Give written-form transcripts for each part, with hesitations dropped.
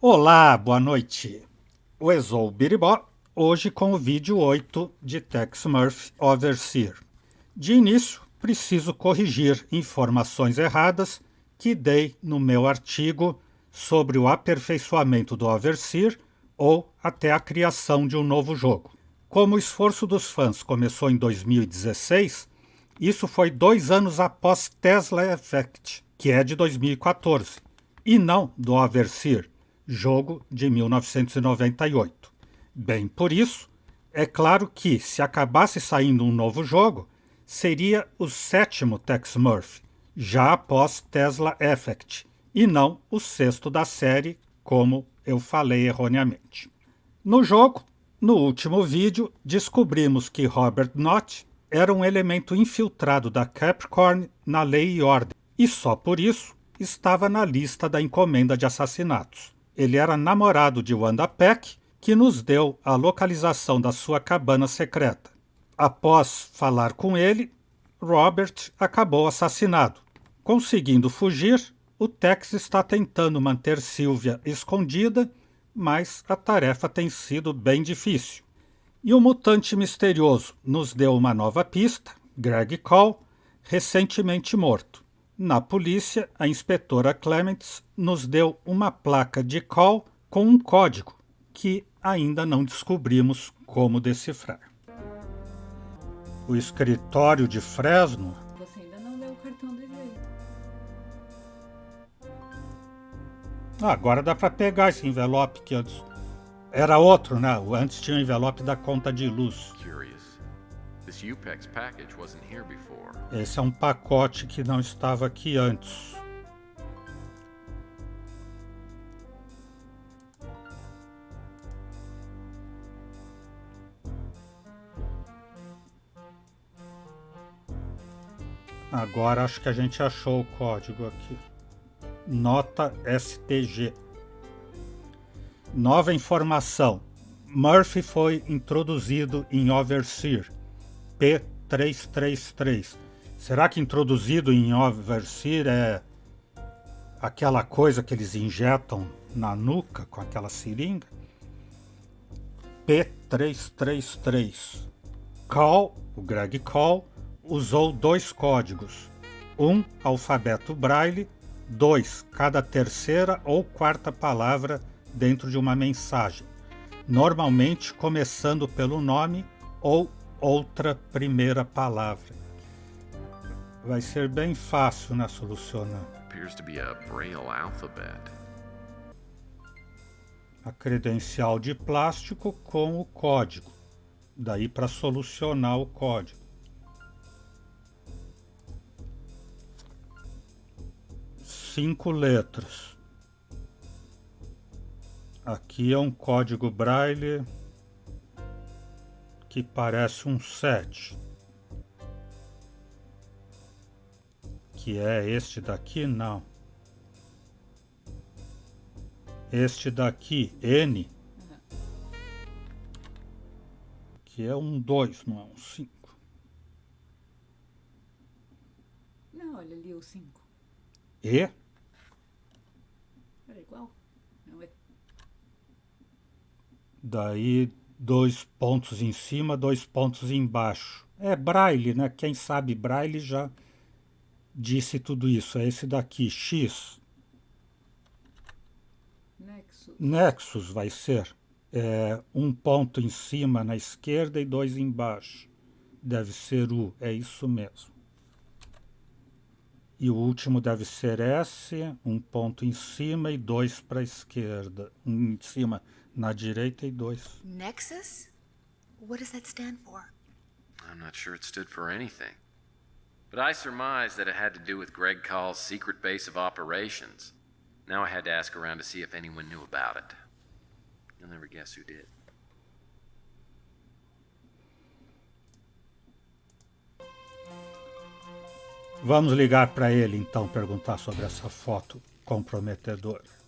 Olá, boa noite. O Exou Biribó, hoje com o vídeo 8 de Tex Murphy Overseer. De início, preciso corrigir informações erradas que dei no meu artigo sobre o aperfeiçoamento do Overseer ou até a criação de um novo jogo. Como o esforço dos fãs começou em 2016, isso foi 2 anos após Tesla Effect, que é de 2014, e não do Overseer, jogo de 1998. Bem por isso, é claro que, se acabasse saindo um novo jogo, seria o 7º Tex Murphy, já após Tesla Effect, e não o 6º da série, como eu falei erroneamente. No jogo, no último vídeo, descobrimos que Robert Knott era um elemento infiltrado da Capricorn na Lei e Ordem, e só por isso estava na lista da encomenda de assassinatos. Ele era namorado de Wanda Peck, que nos deu a localização da sua cabana secreta. Após falar com ele, Robert acabou assassinado. Conseguindo fugir, o Tex está tentando manter Sylvia escondida, mas a tarefa tem sido bem difícil. E o mutante misterioso nos deu uma nova pista, Greg Call, recentemente morto. Na polícia, a inspetora Clements nos deu uma placa de call com um código que ainda não descobrimos como decifrar. O escritório de Fresno... Você ainda não leu o cartão dele aí. Agora dá para pegar esse envelope que antes... Era outro, né? Antes tinha o envelope da conta de luz. Esse é um pacote que não estava aqui antes. Agora acho que a gente achou o código aqui. Nota STG. Nova informação. Murphy foi introduzido em Overseer P333. Será que introduzido em Overseer é aquela coisa que eles injetam na nuca com aquela seringa? P333. Call, o Greg Call, usou 2 códigos. 1, alfabeto Braille. 2, cada terceira ou quarta palavra dentro de uma mensagem. Normalmente começando pelo nome ou outra primeira palavra. Vai ser bem fácil, né, solucionar. A credencial de plástico com o código. Daí para solucionar o código. Cinco letras. Aqui é um código Braille que parece um 7. Que é este daqui? Não. Este daqui, N, que é um 2, não é um 5. Não, olha ali o 5. E? Era igual? Não é? Daí 2 pontos em cima, 2 pontos embaixo. É Braille, né? Quem sabe Braille já disse tudo isso. É esse daqui, X. Nexus vai ser. É 1 ponto em cima na esquerda e 2 embaixo. Deve ser U, é isso mesmo. E o último deve ser S, 1 ponto em cima e 2 para a esquerda. 1 em cima na direita e 2. Nexus? What does that stand for? I'm not sure it stood for anything. But I surmised that it had to do with Greg Call's secret base of operations. Now I had to ask around to see if anyone knew about it. You'll never guess who did. Vamos ligar para ele então, perguntar sobre essa foto comprometedora.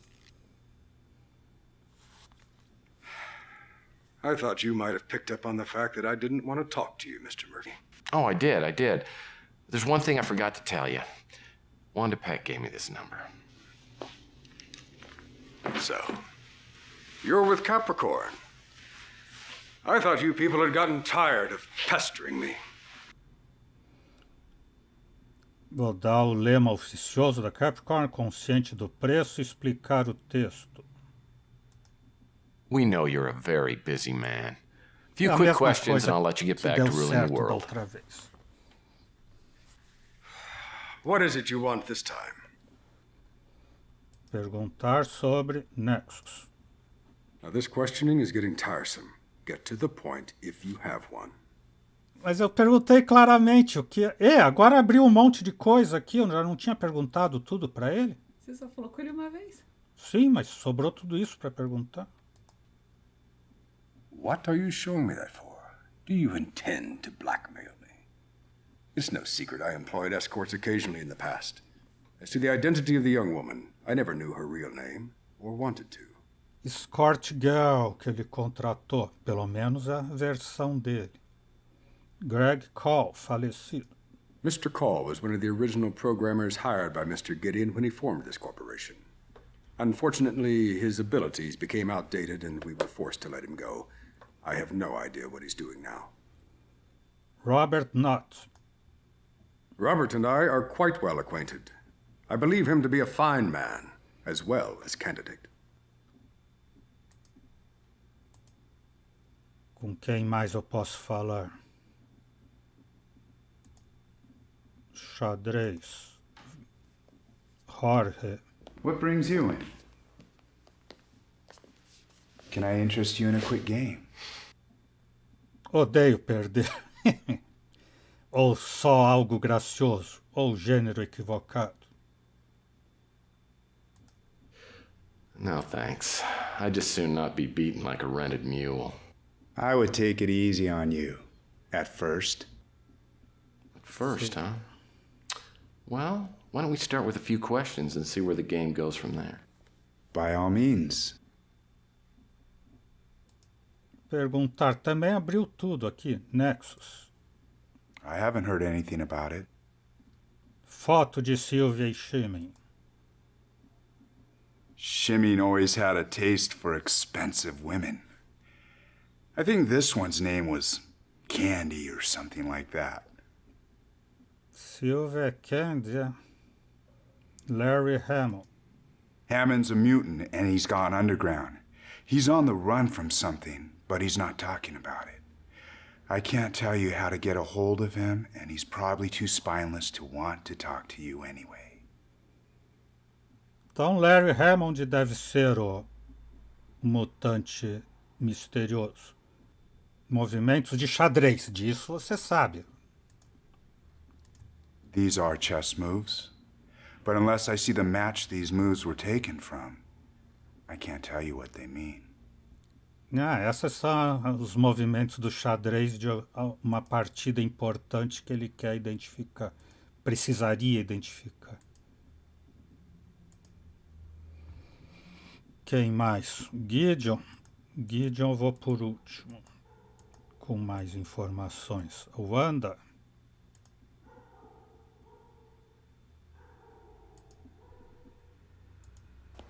I thought you might have picked up on the fact that I didn't want to talk to you, Mr. Murphy. Oh, I did. There's one thing I forgot to tell you. Wanda Peck gave me this number. So, You're with Capricorn. I thought you people had gotten tired of pestering me. Vou dar o lema oficioso da Capricorn, consciente do preço, e explicar o texto. We know you're a very busy man. A few É a quick mesma questions coisa and I'll let you get que back deu to ruling the certo da world. outra vez. What is it you want this time? Perguntar sobre Nexus. Now, this questioning is getting tiresome. Get to the point if you have one. Mas eu perguntei claramente o que... agora abriu um monte de coisa aqui, eu já não tinha perguntado tudo para ele? Você só falou com ele uma vez. Sim, mas sobrou tudo isso para perguntar. What are you showing me that for? Do you intend to blackmail me? It's no secret I employed escorts occasionally in the past. As to the identity of the young woman, I never knew her real name, or wanted to. Escort Girl que ele contratou, pelo menos a versão dele. Greg Call, falecido. Mr. Call was one of the original programmers hired by Mr. Gideon when he formed this corporation. Unfortunately, his abilities became outdated and we were forced to let him go. I have no idea what he's doing now. Robert Knott. Robert and I are quite well acquainted. I believe him to be a fine man, as well as candidate. Com quem mais eu posso falar? Xadrez. Jorge. What brings you in? Can I interest you in a quick game? Odeio perder. Ou só algo gracioso, ou gênero equivocado. No, thanks. I'd just soon not be beaten like a rented mule. I would take it easy on you. At first. First, huh? Well, why don't we start with a few questions and see where the game goes from there? By all means. Perguntar também abriu tudo aqui. Nexus. I haven't heard anything about it. Foto de Sylvia e Shimin. Shimin always had a taste for expensive women. I think this one's name was Candy or something like that. Sylvia Candy. Larry Hamill. Hammond's a mutant and he's gone underground. He's on the run from something, but he's not talking about it. I can't tell you how to get a hold of him, and he's probably too spineless to want to talk to you anyway. Então Larry Hammond deve ser o mutante misterioso. Movimentos de xadrez, disso você sabe. These are chess moves, but unless I see the match these moves were taken from, I can't tell you what they mean. Esses são os movimentos do xadrez de uma partida importante que ele quer identificar, precisaria identificar. Quem mais? Gideon. Gideon eu vou por último, com mais informações. Wanda.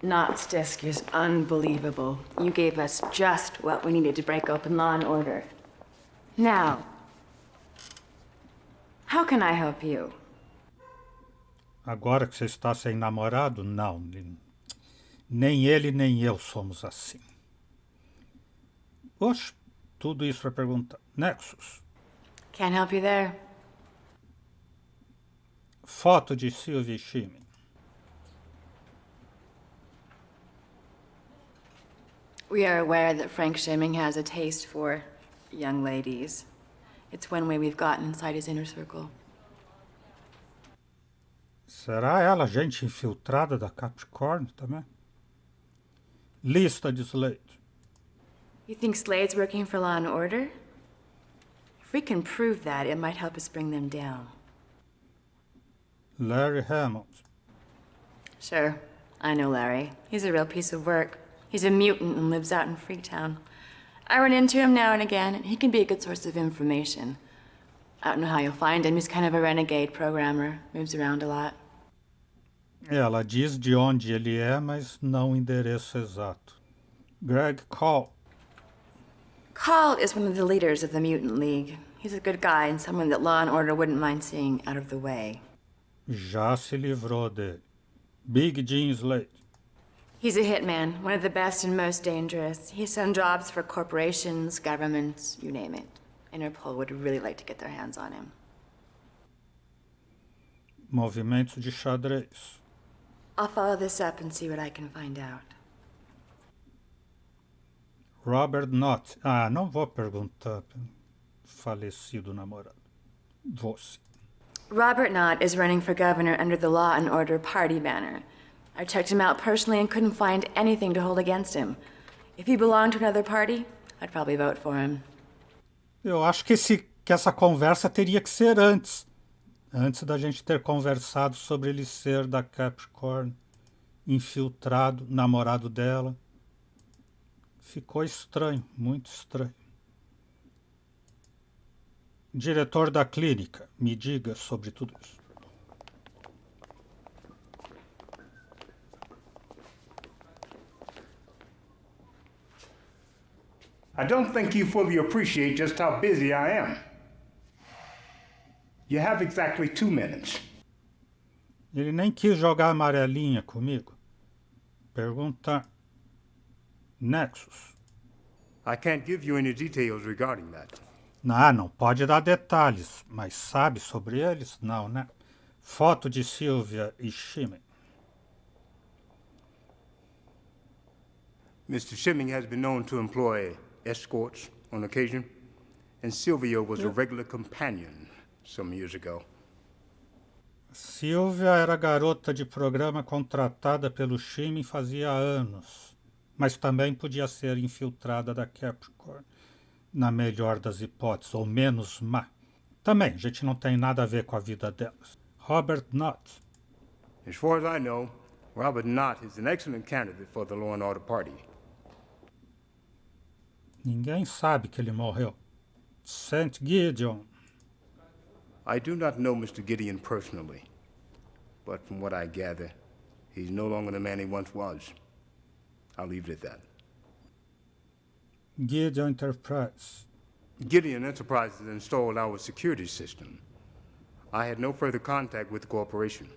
Knott's disc is unbelievable. You gave us just what we needed to break open Law and Order. Now, how can I help you? Agora que você está sem namorado, não. Nem ele nem eu somos assim. Oxe, tudo isso para perguntar. Nexus. Can't help you there. Foto de Sylvia e Shimin. We are aware that Frank Shimming has a taste for young ladies. It's one way we've gotten inside his inner circle. Será ela gente infiltrada da Capricorn também? Lista de Slade. You think Slade's working for Law and Order? If we can prove that, it might help us bring them down. Larry Hammond. Sure, I know Larry. He's a real piece of work. He's a mutant and lives out in Freetown. I run into him now and again, and he can be a good source of information. I don't know how you'll find him. He's kind of a renegade programmer. Moves around a lot. Ela diz de onde ele é, mas não o endereço exato. Greg Call. Call is one of the leaders of the Mutant League. He's a good guy and someone that law and order wouldn't mind seeing out of the way. Já se livrou dele. Big Jim Slate. He's a hitman, one of the best and most dangerous. He's done jobs for corporations, governments, you name it. Interpol would really like to get their hands on him. Movimentos de xadrez. I'll follow this up and see what I can find out. Robert Knott. Ah, não vou perguntar pelo falecido namorado. Você. Robert Knott is running for governor under the Law and Order party banner. I checked him out personally and couldn't find anything to hold against him. If he belonged to another party, I'd probably vote for him. Eu acho que essa conversa teria que ser antes. Antes da gente ter conversado sobre ele ser da Capricorn, infiltrado, namorado dela. Ficou estranho, muito estranho. Diretor da clínica, me diga sobre tudo isso. I don't think you fully appreciate just how busy I am. You have exactly 2 minutes. Ele nem quis jogar amarelinha comigo. Pergunta Nexus. I can't give you any details regarding that. Não pode dar detalhes, mas sabe sobre eles? Não, né? Foto de Sylvia e Shimming. Mr. Shimming has been known to employ escorts on occasion, and Sylvia was a regular companion some years ago. Sylvia era garota de programa contratada pelo Shimming fazia anos, mas também podia ser infiltrada da Capricorn, na melhor das hipóteses, ou menos má. Também, a gente não tem nada a ver com a vida delas. Robert Knott. As far as I know, Robert Knott is an excellent candidate for the Law and Order Party. Ninguém sabe que ele morreu. St. Gideon. I do not know Mr. Gideon personally, but from what I gather, he's no longer the man he once was. I'll leave it at that. Gideon Enterprise. Gideon Enterprises installed our security system. I had no further contact with the corporation.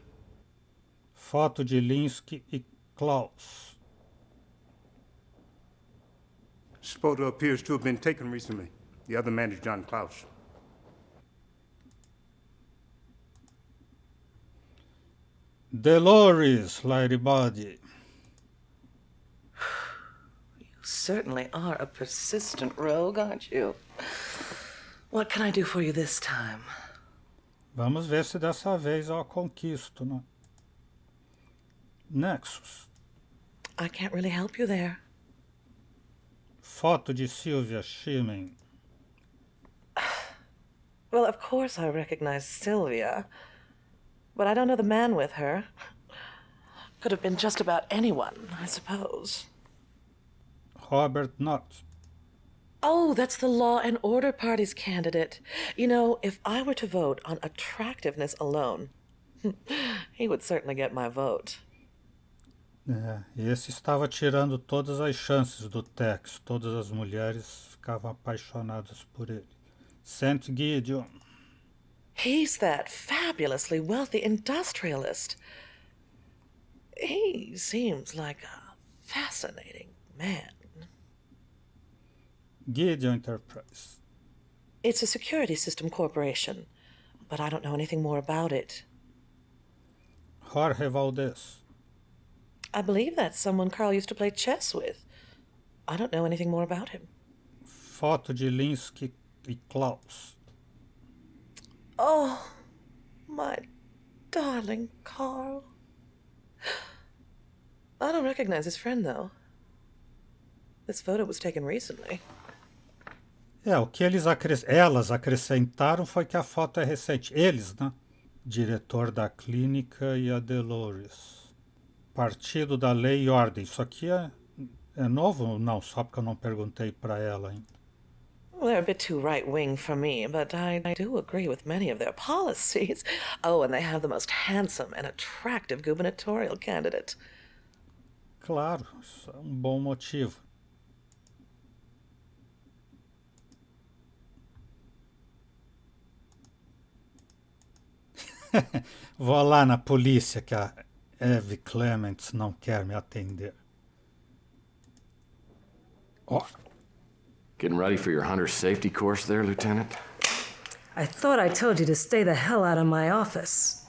Foto de Linsky e Klaus. This photo appears to have been taken recently. The other man is John Klaus. Dolores, Ladybody. You certainly are a persistent rogue, aren't you? What can I do for you this time? Vamos ver se dessa vez eu a conquisto, né? Nexus. I can't really help you there. Foto de Sylvia Shimming. Well, of course I recognize Sylvia, but I don't know the man with her. Could have been just about anyone, I suppose. Robert Knott. Oh, that's the Law and Order Party's candidate. You know, if I were to vote on attractiveness alone, he would certainly get my vote. Esse estava tirando todas as chances do Tex. Todas as mulheres ficavam apaixonadas por ele. St. Gideon. He's that fabulously wealthy industrialist. He seems like a fascinating man. Gideon Enterprise. It's a security system corporation, but I don't know anything more about it. Jorge Valdez. I believe that's someone Carl used to play chess with. I don't know anything more about him. Foto de Linsky e Klaus. Oh, my darling Carl. I don't recognize his friend, though. This photo was taken recently. O que elas acrescentaram foi que a foto é recente. Eles, né? Diretor da clínica e a Dolores. Partido da Lei e Ordem. Isso aqui é novo ou não? Só porque eu não perguntei para ela ainda. Well, they're a bit too right-wing for me, but I do agree with many of their policies. Oh, and they have the most handsome and attractive gubernatorial candidate. Claro, isso é um bom motivo. Vou lá na polícia que a Eve Clements não quer me atender. Ó, Getting ready for your hunter safety course there, Lieutenant? I thought I told you to stay the hell out of my office.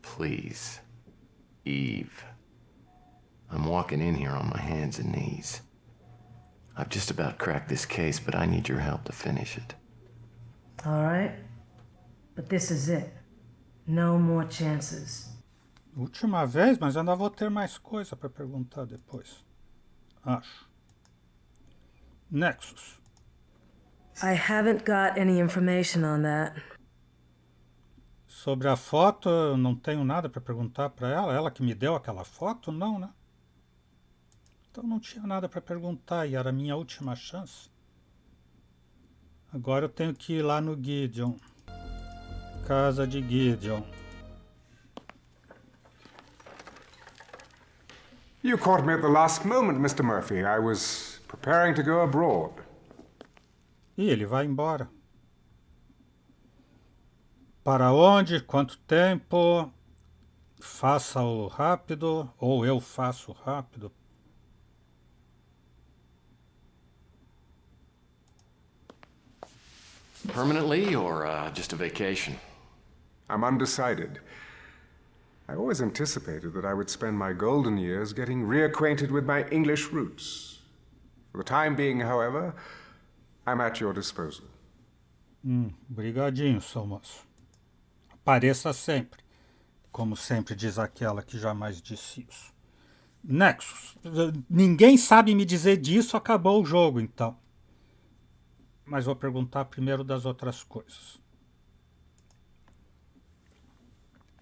Please. Eve. I'm walking in here on my hands and knees. I've just about cracked this case, but I need your help to finish it. All right? But this is it. No more chances. última vez, mas ainda vou ter mais coisa para perguntar depois. Acho. Nexus. I haven't got any information on that. Sobre a foto, eu não tenho nada para perguntar para ela. Ela que me deu aquela foto? Não, né? Então não tinha nada para perguntar e era a minha última chance. Agora eu tenho que ir lá no Gideon. Casa de Gideon. You caught me at the last moment, Mr. Murphy. I was preparing to go abroad. E ele vai embora. Para onde? Quanto tempo? Faça-o rápido, ou eu faço rápido. Permanently or just a vacation? I'm undecided. I always anticipated that I would spend my golden years getting reacquainted with my English roots. For the time being, however, I'm at your disposal. Brigadinho, seu moço. Apareça sempre. Como sempre diz aquela que jamais disse isso. Nexus. Ninguém sabe me dizer disso, acabou o jogo, então. Mas vou perguntar primeiro das outras coisas.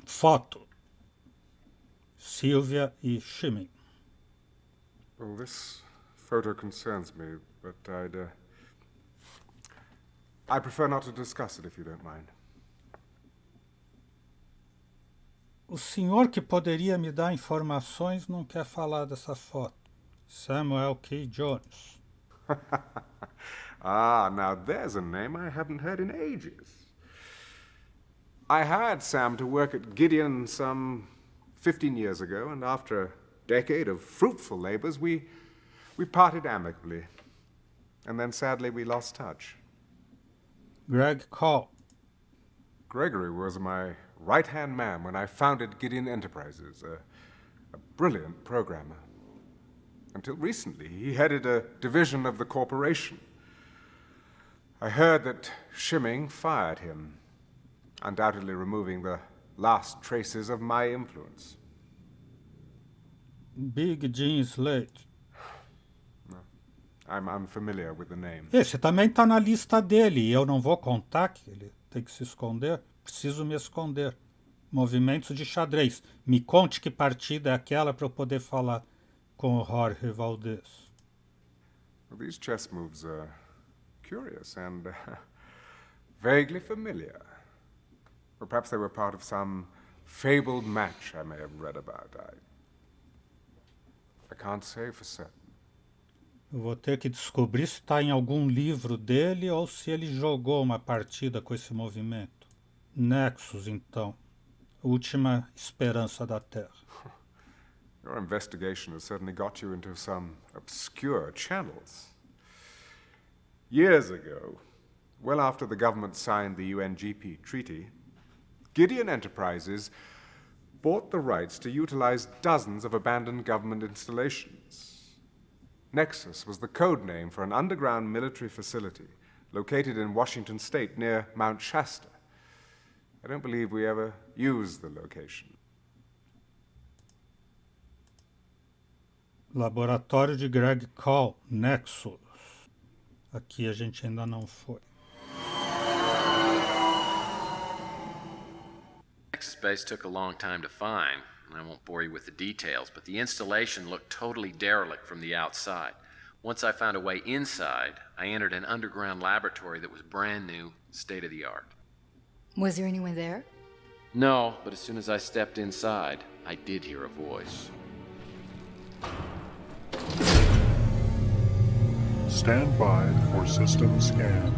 Foto. Sylvia e Shimin. Well, this photo concerns me, but I prefer not to discuss it if you don't mind. O senhor que poderia me dar informações não quer falar dessa foto. Samuel K. Jones. Ah, now there's a name I haven't heard in ages. I hired Sam to work at Gideon some 15 years ago, and after a decade of fruitful labors, we parted amicably. And then sadly we lost touch. Greg Call. Gregory was my right-hand man when I founded Gideon Enterprises, a brilliant programmer. Until recently, he headed a division of the corporation. I heard that Shimming fired him, undoubtedly removing the last traces of my influence. Big Jean Slate. No, I'm familiar with the name. Esse também está na lista dele e eu não vou contar que ele tem que se esconder. Preciso me esconder. Movimentos de xadrez. Me conte que partida é aquela para eu poder falar com o Jorge Valdez. Well, these chess moves are curious and vaguely familiar. Or perhaps they were part of some fabled match I may have read about. I can't say for certain. Eu vou ter que descobrir se está em algum livro dele ou se ele jogou uma partida com esse movimento. Nexus, então. Última esperança da Terra. Your investigation has certainly got you into some obscure channels. Years ago, well after the government signed the UNGP treaty, Gideon Enterprises bought the rights to utilize dozens of abandoned government installations. Nexus was the code name for an underground military facility located in Washington State near Mount Shasta. I don't believe we ever used the location. Laboratório de Greg Call, Nexus. Aqui a gente ainda não foi. Nexus base took a long time to find, and I won't bore you with the details, but the installation looked totally derelict from the outside. Once I found a way inside, I entered an underground laboratory that was brand new, state-of-the-art. Was there anyone there? No, but as soon as I stepped inside, I did hear a voice. Stand by for system scan.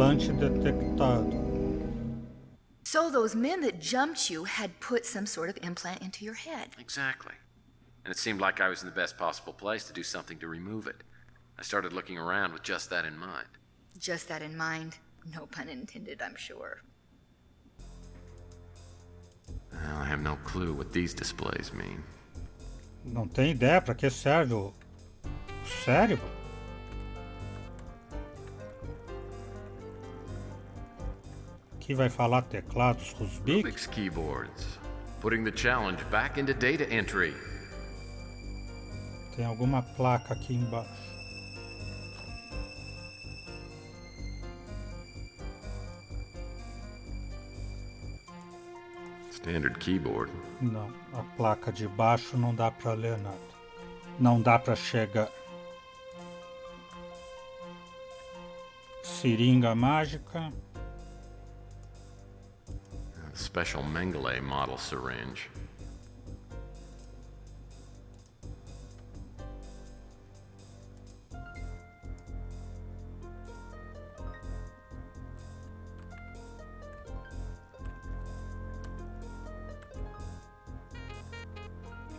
implante detectado. So those men that jumped you had put some sort of implant into your head. Exactly. And it seemed like I was in the best possible place to do something to remove it. I started looking around with just that in mind. Just that in mind. No pun intended, I'm sure. Well, I have no clue what these displays mean. Não tem ideia para que serve o cérebro? Aqui vai falar teclados Rusbik. Rubik's keyboards. Putting the challenge back into data entry. Tem alguma placa aqui embaixo. Standard keyboard. Não, a placa de baixo não dá para ler nada. Não dá para chegar. Seringa mágica. Special Mengele model syringe.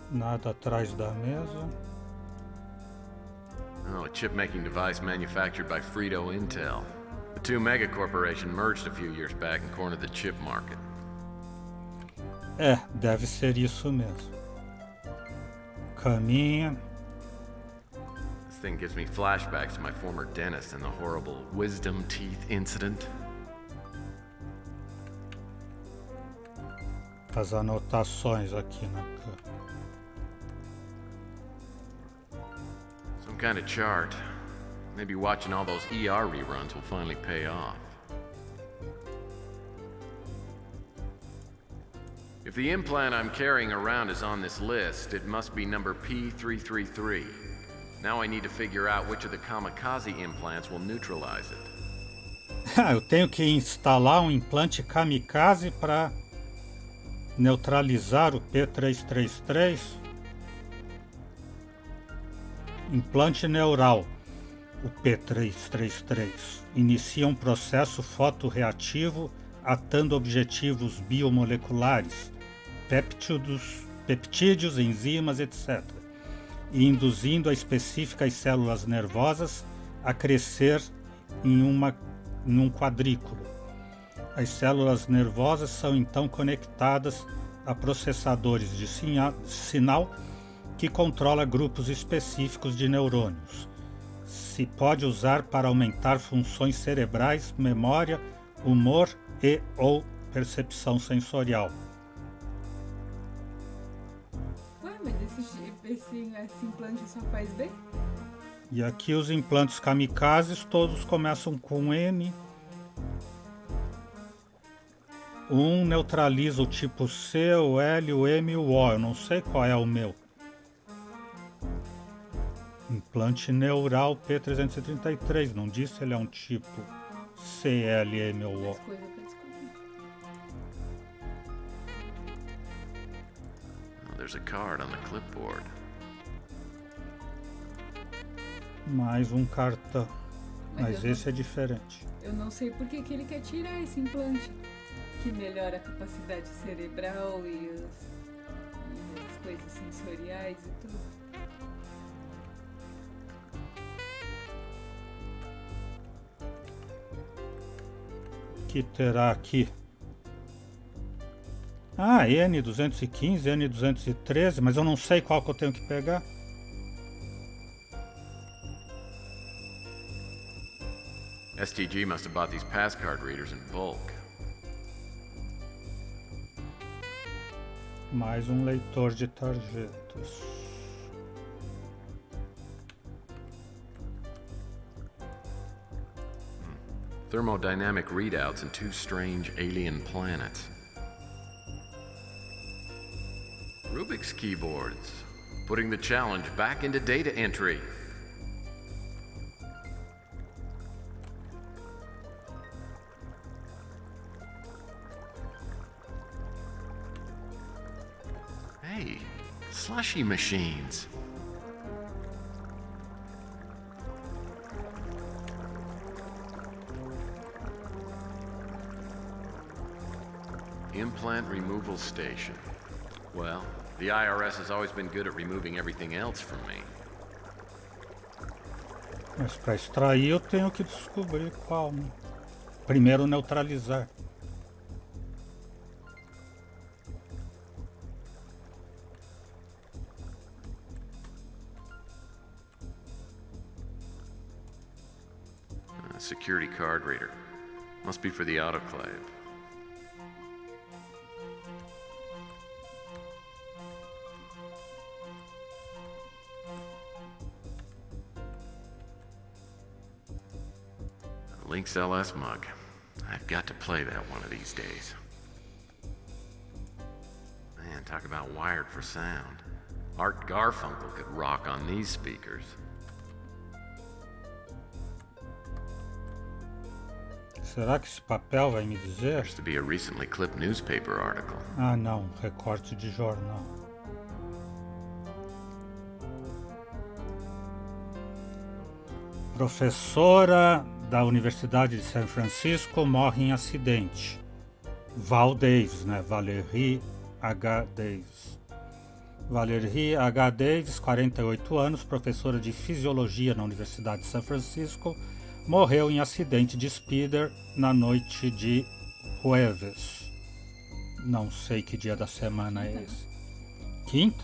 Nada atrás da mesa. Oh, a chip-making device manufactured by Frito Intel. The two mega corporation merged a few years back and cornered the chip market. É, deve ser isso mesmo. Caminha. This thing gives me flashbacks to my former dentist and the horrible wisdom teeth incident. As anotações aqui na cama. Some kind of chart. Maybe watching all those ER reruns will finally pay off. If the implant I'm carrying around is on this list, it must be number P333. Now I need to figure out which of the kamikaze implants will neutralize it. Eu tenho que instalar um implante kamikaze para neutralizar o P333. Implante neural. O P333 inicia um processo fotorreativo atando objetivos biomoleculares, peptídeos, enzimas, etc., e induzindo as específicas células nervosas a crescer em um quadrículo. As células nervosas são então conectadas a processadores de sinal que controla grupos específicos de neurônios. Se pode usar para aumentar funções cerebrais, memória, humor e ou percepção sensorial. Ué, mas esse implante só faz bem? E aqui os implantes kamikazes todos começam com M. Um neutraliza o tipo C, o L, o M e o O. Eu não sei qual é o meu. Implante neural P333. Não disse se ele é um tipo C, L, M ou O. There's a card on the clipboard. Mais um cartão. Mas esse é diferente. Eu não sei por que ele quer tirar esse implante. Que melhora a capacidade cerebral e as coisas sensoriais e tudo. O que terá aqui? Ah, N215, N213, mas eu não sei qual que eu tenho que pegar. STG must have bought these passcard readers in bulk. Mais um leitor de tarjetas. Thermodynamic readouts in two strange alien planets. Rubik's keyboards. Putting the challenge back into data entry. Hey, slushy machines. implant removal station. Well, the IRS has always been good at removing everything else from me. Mas para extrair eu tenho que descobrir qual, né? Primeiro neutralizar. Security card reader. Must be for the autoclave. Link's LS mug. I've got to play that one of these days. Man, talk about wired for sound. Art Garfunkel could rock on these speakers. Será que esse papel vai me dizer? There's to be a recently clipped newspaper article. Ah, não, recorte de jornal. Professora da Universidade de São Francisco morre em acidente. Val Davis, né? Valerie H. Davis. Valerie H. Davis, 48 anos, professora de fisiologia na Universidade de São Francisco, morreu em acidente de speeder na noite de jueves. Não sei que dia da semana é esse. Quinta?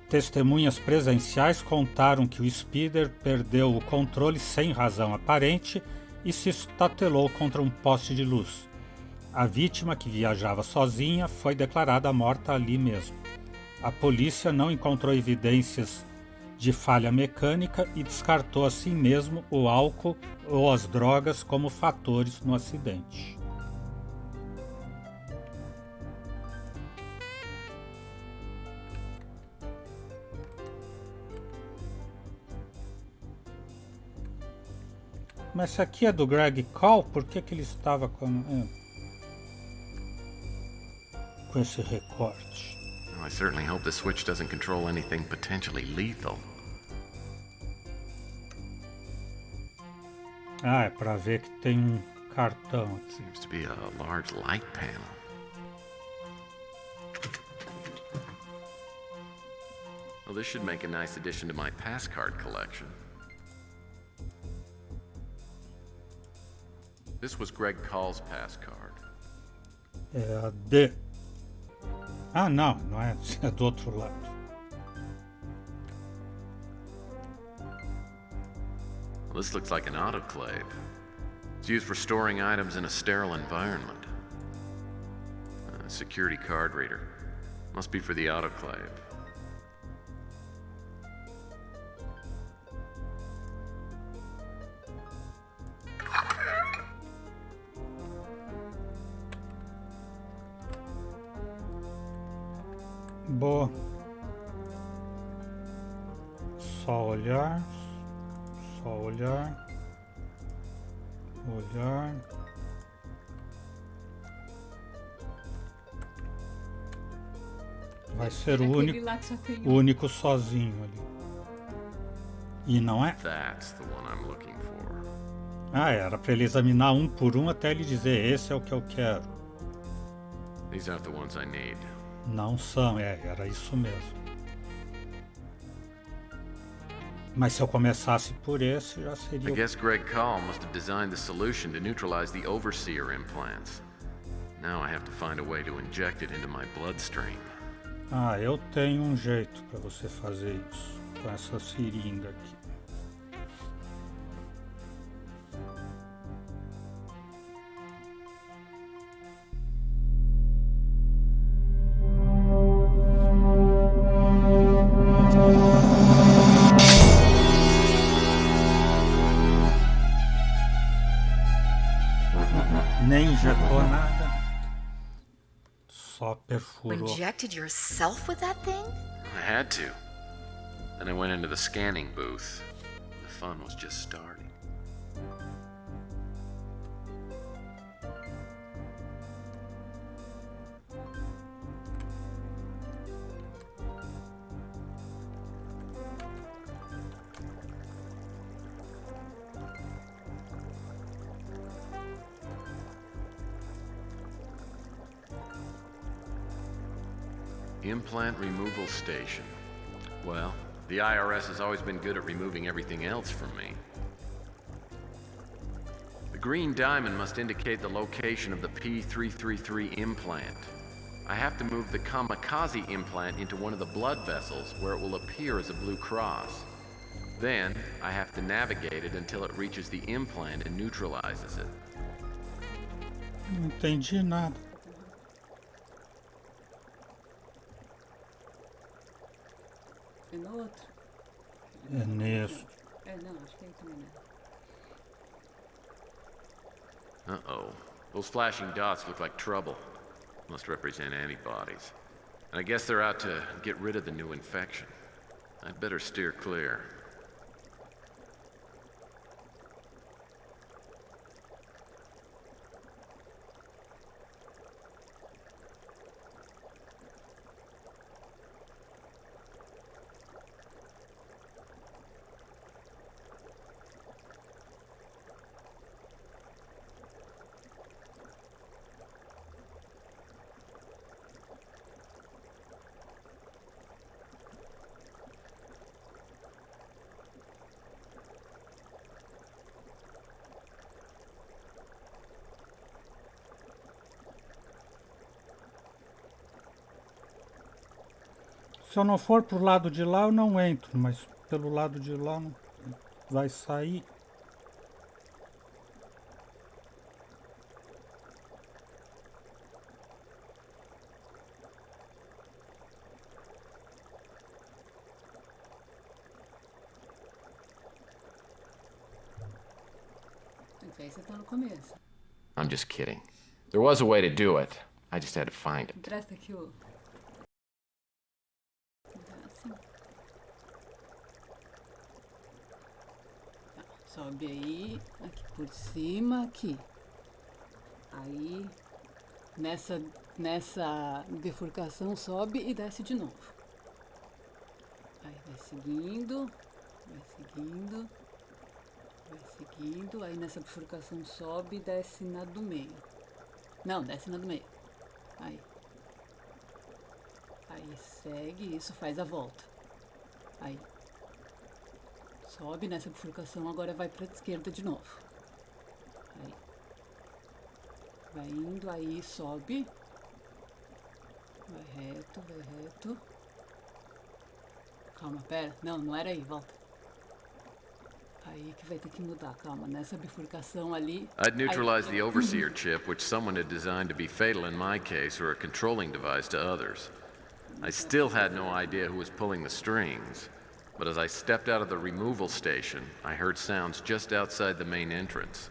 Testemunhas presenciais contaram que o speeder perdeu o controle sem razão aparente e se estatelou contra um poste de luz. A vítima, que viajava sozinha, foi declarada morta ali mesmo. A polícia não encontrou evidências de falha mecânica e descartou assim mesmo o álcool ou as drogas como fatores no acidente. Mas esse aqui é do Greg Call? Por que ele estava com esse recorte? Well, I certainly hope the switch doesn't control anything potentially lethal. Ah, é para ver que tem um cartão. Seems to be a large light panel. Well, this should make a nice addition to my pass card collection. This was Greg Call's pass card. É a D. Ah, não, não é, é do outro lado. Well, this looks like an autoclave. It's used for storing items in a sterile environment. A security card reader. Must be for the autoclave. Boa. Só olhar. Só olhar. Olhar. Vai ser o único sozinho ali. E não é? That's the one I'm looking for. Ah, era para ele examinar um por um até ele dizer esse é o que eu quero. These aren't the ones I need. Não são, era isso mesmo. Mas se eu começasse por esse, já seria... I guess Greg Call must have designed the solution to neutralize the overseer implants. Now I have to find a way to inject it into my bloodstream. Ah, eu tenho um jeito para você fazer isso, com essa seringa aqui. Nem injetou nada, só perfurou. Injected yourself with that thing? I had to. Then I went into the scanning booth. The fun was just starting. Implant removal station. Well, the IRS has always been good at removing everything else from me. The green diamond must indicate the location of the P333 implant. I have to move the kamikaze implant into one of the blood vessels where it will appear as a blue cross. Then, I have to navigate it until it reaches the implant and neutralizes it. Não entendi nada. É no outro. É nesse. É, não, acho que aí também não. Uh-oh. Those flashing dots look like trouble. Must represent antibodies. And I guess they're out to get rid of the new infection. I'd better steer clear. Se eu não for pro lado de lá, eu não entro, mas pelo lado de lá não vai sair. Aí você tá no começo. I'm just kidding. There was a way to do it. I just had to find it. Empresta aqui o... Assim. Tá, sobe aí, aqui por cima, aqui. Aí, nessa bifurcação, sobe e desce de novo. Aí vai seguindo, aí nessa bifurcação sobe e desce na do meio. Não, desce na do meio. Aí segue, isso faz a volta. Aí sobe nessa bifurcação, agora vai pra esquerda de novo. Aí vai indo, aí sobe. Vai reto. Calma, pera. Não era aí, volta. Aí que vai ter que mudar, calma. Nessa bifurcação ali... I'd neutralize the overseer chip, which someone had designed to be fatal in my case or a controlling device to others. I still had no idea who was pulling the strings, but as I stepped out of the removal station, I heard sounds just outside the main entrance.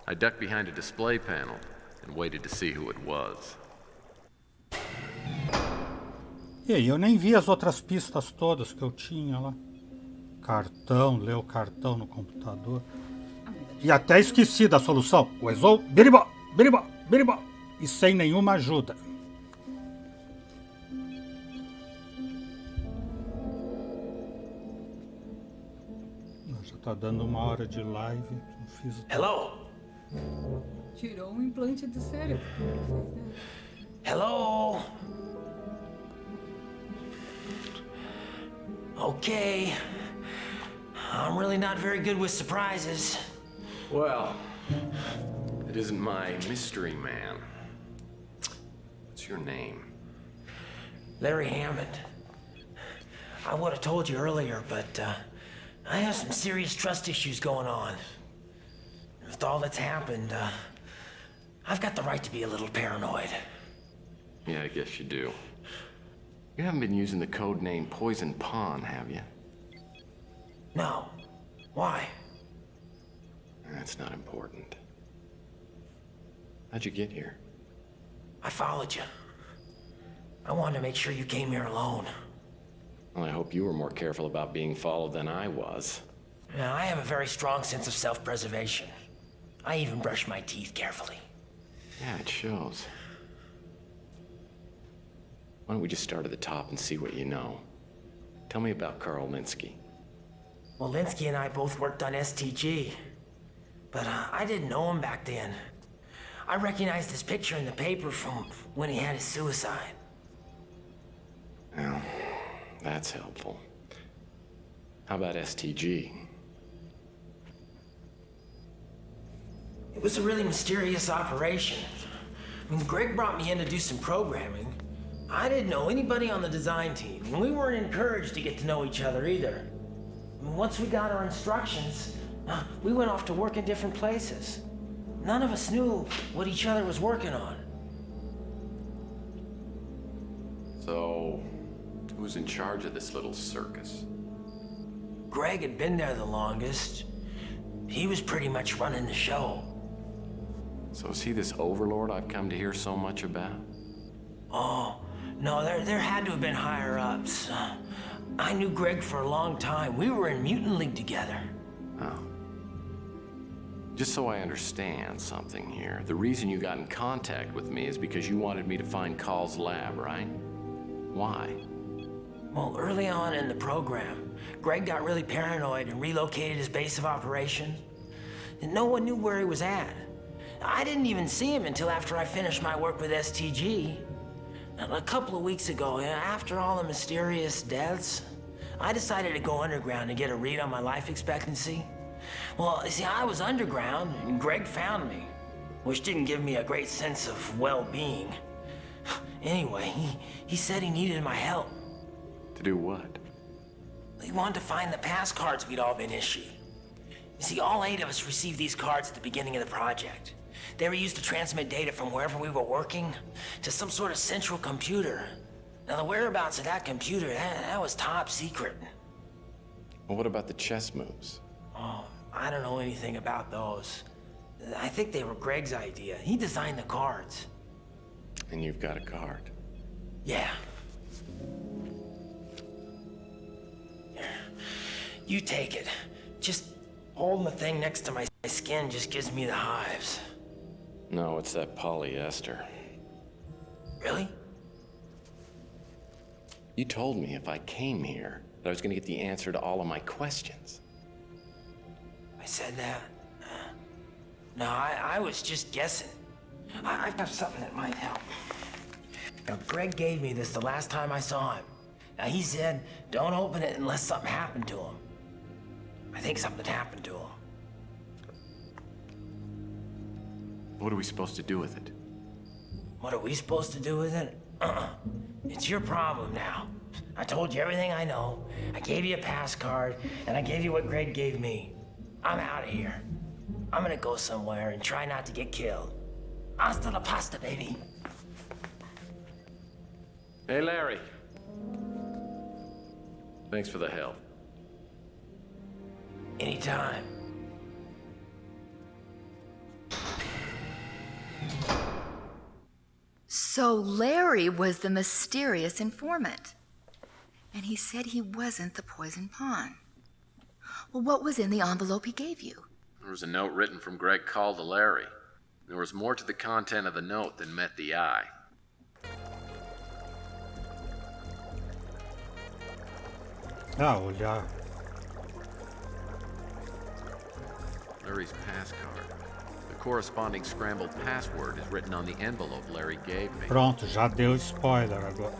I ducked behind a display panel and waited to see who it was. E aí, eu nem vi as outras pistas todas que eu tinha lá. Cartão, ler o cartão no computador. E até esqueci da solução. O Ezou, biribó, biribó, biribó. E sem nenhuma ajuda. Já tá dando 1 hora de live. Não fiz o... Hello? Tirou um implante do cérebro. Hello? Okay. I'm really not very good with surprises. Well, it isn't my mystery man. What's your name? Larry Hammond. I would have told you earlier, but I have some serious trust issues going on. With all that's happened, I've got the right to be a little paranoid. Yeah, I guess you do. You haven't been using the code name Poison Pawn, have you? No. Why? That's not important. How'd you get here? I followed you. I wanted to make sure you came here alone. Well, I hope you were more careful about being followed than I was. Now, I have a very strong sense of self-preservation. I even brush my teeth carefully. Yeah, it shows. Why don't we just start at the top and see what you know? Tell me about Carl Linsky. Well, Linsky and I both worked on STG. But I didn't know him back then. I recognized his picture in the paper from when he had his suicide. Well, that's helpful. How about STG? It was a really mysterious operation. When Greg brought me in to do some programming, I didn't know anybody on the design team, and we weren't encouraged to get to know each other either. Once we got our instructions, we went off to work in different places. None of us knew what each other was working on. So, who's in charge of this little circus? Greg had been there the longest. He was pretty much running the show. So is he this overlord I've come to hear so much about? Oh, no, there had to have been higher-ups. I knew Greg for a long time. We were in Mutant League together. Oh. Just so I understand something here, the reason you got in contact with me is because you wanted me to find Call's lab, right? Why? Well, early on in the program, Greg got really paranoid and relocated his base of operation. And no one knew where he was at. I didn't even see him until after I finished my work with STG. A couple of weeks ago, after all the mysterious deaths, I decided to go underground to get a read on my life expectancy. Well, you see, I was underground, and Greg found me, which didn't give me a great sense of well-being. Anyway, he said he needed my help. To do what? He wanted to find the pass cards we'd all been issued. You see, all 8 of us received these cards at the beginning of the project. They were used to transmit data from wherever we were working to some sort of central computer. Now, the whereabouts of that computer, that was top secret. Well, what about the chess moves? Oh, I don't know anything about those. I think they were Greg's idea. He designed the cards. And you've got a card. Yeah. Here. You take it. Just holding the thing next to my skin just gives me the hives. No, it's that polyester. Really? You told me if I came here that I was going to get the answer to all of my questions. I said that? No, I was just guessing. I've got something that might help. Now, Greg gave me this the last time I saw him. Now, he said, don't open it unless something happened to him. I think something happened to him. What are we supposed to do with it? What are we supposed to do with it? It's your problem now. I told you everything I know. I gave you a pass card, and I gave you what Greg gave me. I'm out of here. I'm gonna go somewhere and try not to get killed. Hasta la pasta, baby. Hey, Larry. Thanks for the help. Anytime. So Larry was the mysterious informant. And he said he wasn't the poison pawn. Well, what was in the envelope he gave you? There was a note written from Greg Call to Larry. There was more to the content of the note than met the eye. Olha. Larry's pass card. The corresponding scrambled password is written on the envelope Larry gave me. Pronto, já deu spoiler agora.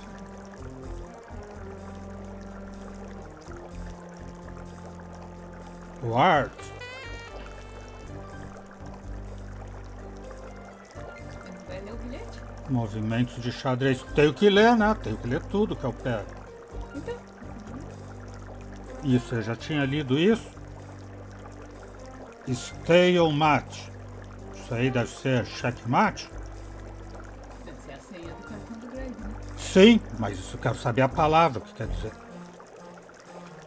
O Art. Vai ler o bilhete? Movimentos de xadrez. Tenho que ler, né? Tenho que ler tudo que eu pego. Então. Isso, eu já tinha lido isso. Stalemate. Isso aí deve ser checkmate? Deve ser a senha do cartão do Greg, né? Sim, mas isso eu quero saber a palavra, o que quer dizer.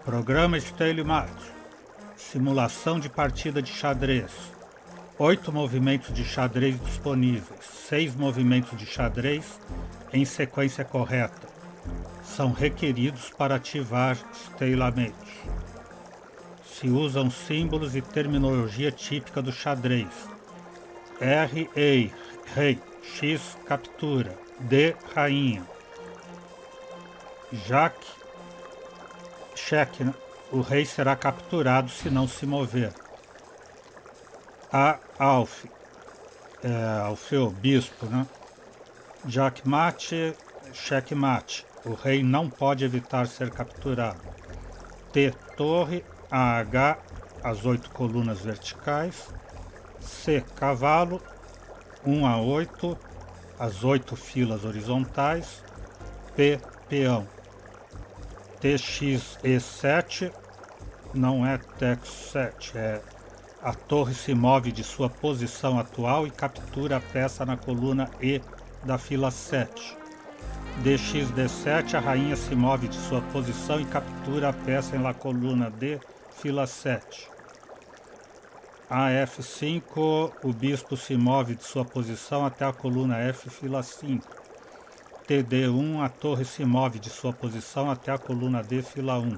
Programa Stalemate. Simulação de partida de xadrez. 8 movimentos de xadrez disponíveis. 6 movimentos de xadrez em sequência correta. São requeridos para ativar Stalemate. Se usam símbolos e terminologia típica do xadrez. R, rei. X, captura. D, rainha. Jaque, cheque, né? O rei será capturado se não se mover. A, alf. Alfeu, bispo, né? Jackmate, checkmate. O rei não pode evitar ser capturado. T, torre. AH, as 8 colunas verticais. C, cavalo. 1 a 8, as 8 filas horizontais. P, peão. TX, E7, não é Tex 7, é a torre se move de sua posição atual e captura a peça na coluna E da fila 7. DX, D7, a rainha se move de sua posição e captura a peça na coluna D, fila 7. AF5, o bispo se move de sua posição até a coluna F, fila 5. TD1, a torre se move de sua posição até a coluna D, fila 1.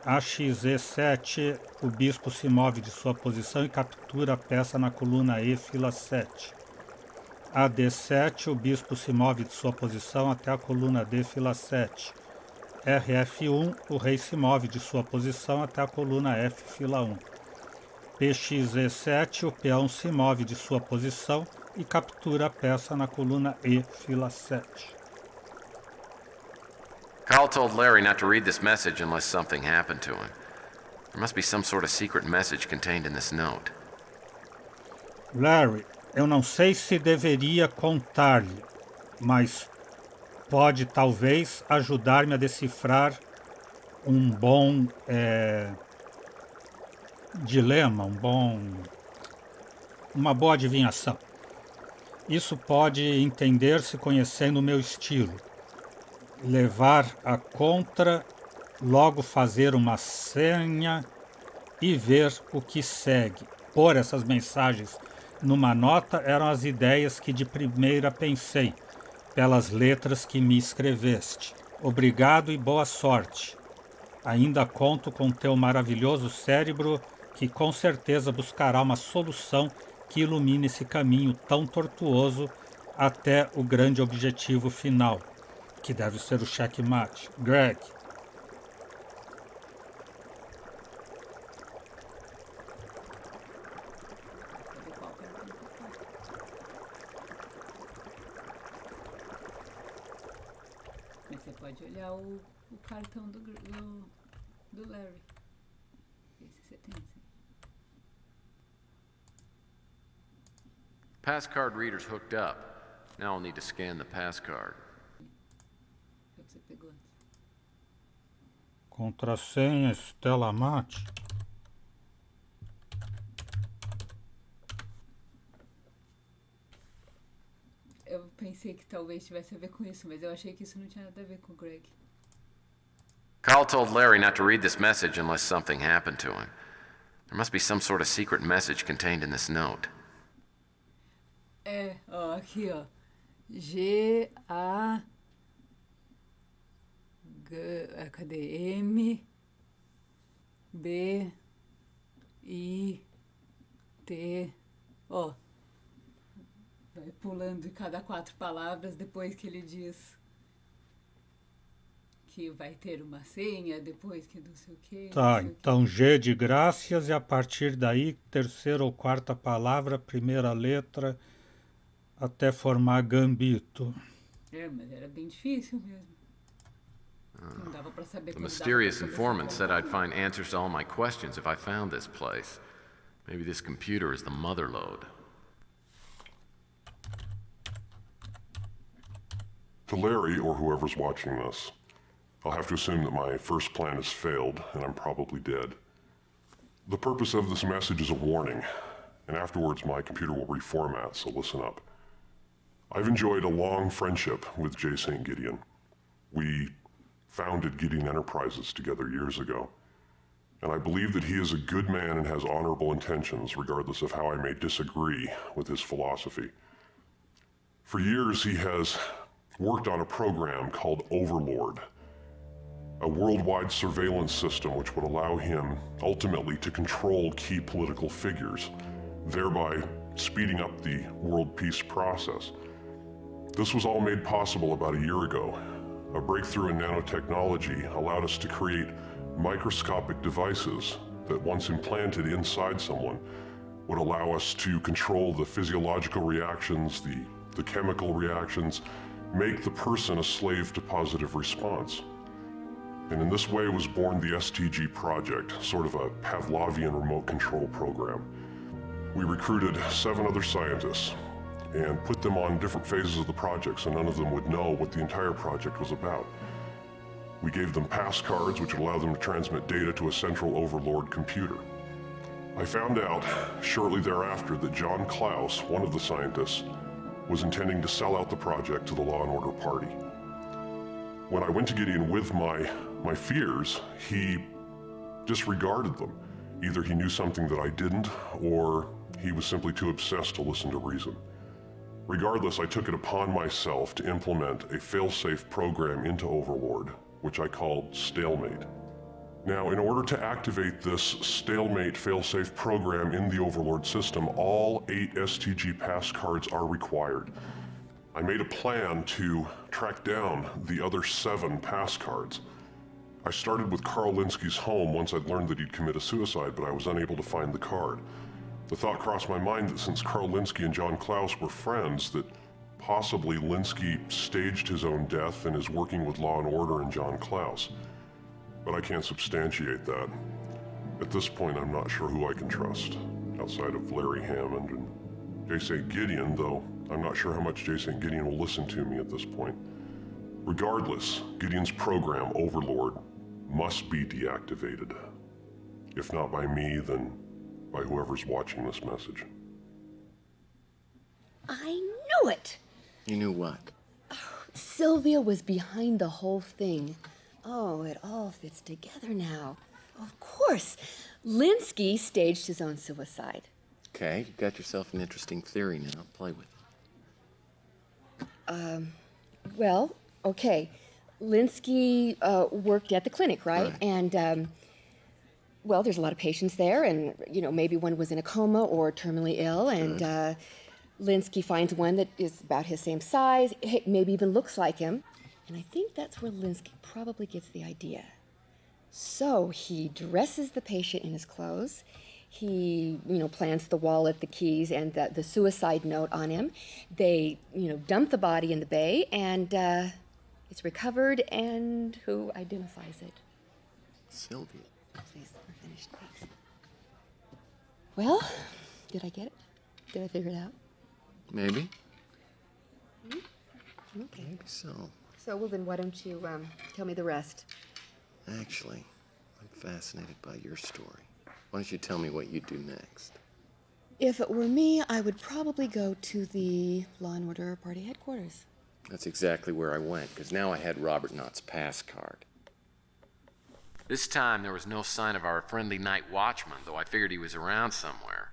AXE7, o bispo se move de sua posição e captura a peça na coluna E, fila 7. AD7, o bispo se move de sua posição até a coluna D, fila 7. RF1, o rei se move de sua posição até a coluna F, fila 1. PXE7, o peão se move de sua posição e captura a peça na coluna E, fila 7. Carl told Larry not to read this message unless something happened to him. There must be some sort of secret message contained in this note. Larry, eu não sei se deveria contar-lhe, mas pode talvez ajudar-me a decifrar um bom dilema, uma boa adivinhação. Isso pode entender-se conhecendo o meu estilo. Levar a contra, logo fazer uma senha e ver o que segue. Pôr essas mensagens numa nota eram as ideias que de primeira pensei, pelas letras que me escreveste. Obrigado e boa sorte. Ainda conto com teu maravilhoso cérebro, que com certeza buscará uma solução que ilumine esse caminho tão tortuoso até o grande objetivo final, que deve ser o checkmate. Greg. Mas você pode olhar o cartão do Larry. Esse você tem, sim. Passcard reader's hooked up. Now I'll need to scan the passcard. É o que você pegou antes. Contrassenha Stella Mate. Eu pensei que talvez tivesse a ver com isso, mas eu achei que isso não tinha nada a ver com o Greg. Carl told Larry not to read this message unless something happened to him. There must be some sort of secret message contained in this note. Ó, aqui, ó. G-A... Cadê? M... B... I... T... Ó. Vai pulando de cada 4 palavras depois que ele diz que vai ter uma senha, depois que não sei o quê. Tá, então G de graças e a partir daí, terceira ou quarta palavra, primeira letra, até formar gambito. Mas era bem difícil mesmo. Não dava pra saber. The mysterious informant said I'd find answers to all my questions if I found this place. Maybe this computer is the motherlode. To Larry, or whoever's watching this, I'll have to assume that my first plan has failed, and I'm probably dead. The purpose of this message is a warning, and afterwards my computer will reformat, so listen up. I've enjoyed a long friendship with J. St. Gideon. We founded Gideon Enterprises together years ago, and I believe that he is a good man and has honorable intentions, regardless of how I may disagree with his philosophy. For years, he has worked on a program called Overlord, a worldwide surveillance system which would allow him ultimately to control key political figures, thereby speeding up the world peace process. This was all made possible about a year ago. A breakthrough in nanotechnology allowed us to create microscopic devices that, once implanted inside someone, would allow us to control the physiological reactions, the chemical reactions, make the person a slave to positive response. And in this way was born the STG project, sort of a Pavlovian remote control program. We recruited 7 other scientists and put them on different phases of the project so none of them would know what the entire project was about. We gave them pass cards which would allow them to transmit data to a central overlord computer. I found out shortly thereafter that John Klaus, one of the scientists, was intending to sell out the project to the Law and Order Party. When I went to Gideon with my fears, he disregarded them. Either he knew something that I didn't, or he was simply too obsessed to listen to reason. Regardless, I took it upon myself to implement a fail-safe program into Overlord, which I called Stalemate. Now, in order to activate this Stalemate fail-safe program in the Overlord system, all 8 STG pass cards are required. I made a plan to track down the other 7 pass cards. I started with Carl Linsky's home once I'd learned that he'd committed suicide, but I was unable to find the card. The thought crossed my mind that since Carl Linsky and John Klaus were friends, that possibly Linsky staged his own death and is working with Law and Order and John Klaus. But I can't substantiate that. At this point, I'm not sure who I can trust, outside of Larry Hammond and J. St. Gideon, though I'm not sure how much J. St. Gideon will listen to me at this point. Regardless, Gideon's program, Overlord, must be deactivated. If not by me, then by whoever's watching this message. I knew it! You knew what? Sylvia was behind the whole thing. Oh, it all fits together now. Of course. Linsky staged his own suicide. Okay, you got yourself an interesting theory now. Play with it. Well, okay. Linsky worked at the clinic, right? And, well, there's a lot of patients there, and, maybe one was in a coma or terminally ill, and Linsky finds one that is about his same size, maybe even looks like him. And I think that's where Linsky probably gets the idea. So he dresses the patient in his clothes. He, plants the wallet, the keys, and the suicide note on him. They, dump the body in the bay, and it's recovered, and who identifies it? Sylvia. Please, we're finished. Thanks. Well, did I get it? Did I figure it out? Maybe. Okay. Maybe so. So, well, then why don't you tell me the rest? Actually, I'm fascinated by your story. Why don't you tell me what you'd do next? If it were me, I would probably go to the Law and Order Party headquarters. That's exactly where I went, because now I had Robert Knott's pass card. This time there was no sign of our friendly night watchman, though I figured he was around somewhere.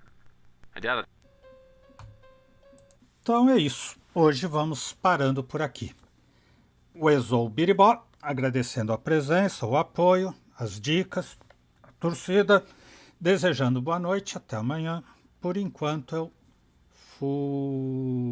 I doubt it. Então é isso. Hoje vamos parando por aqui. O Exou Biribó, agradecendo a presença, o apoio, as dicas, a torcida, desejando boa noite, até amanhã. Por enquanto eu fui.